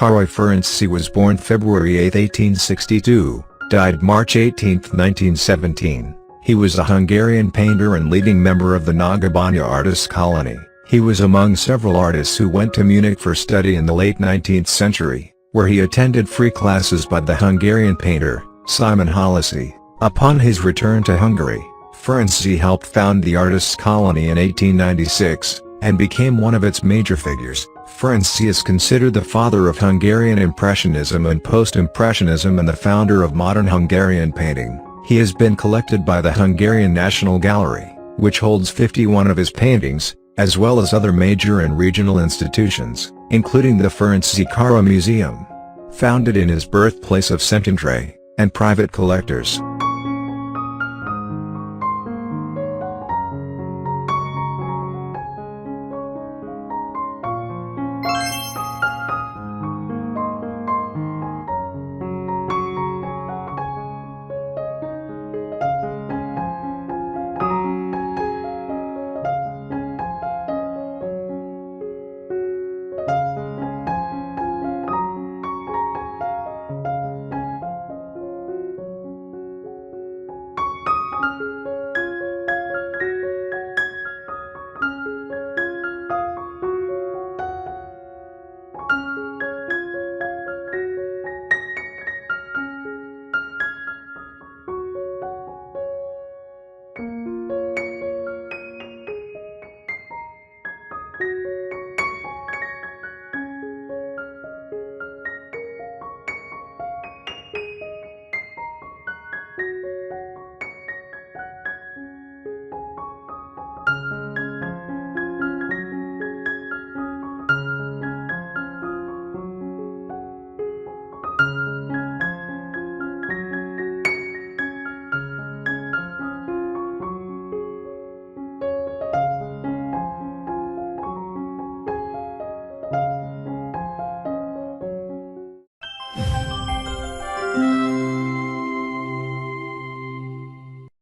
Karoly Ferenczy was born February 8, 1862, died March 18, 1917. He was a Hungarian painter and leading member of the Nagybánya artists' colony. He was among several artists who went to Munich for study in the late 19th century, where he attended free classes by the Hungarian painter, Simon Hollosy. Upon his return to Hungary, Ferenczy helped found the artists' colony in 1896, and became one of its major figures. Ferenczy is considered the father of Hungarian Impressionism and Post-Impressionism and the founder of modern Hungarian painting. He has been collected by the Hungarian National Gallery, which holds 51 of his paintings, as well as other major and regional institutions, including the Ferenczy Károly Museum, founded in his birthplace of Szentendre, and private collectors.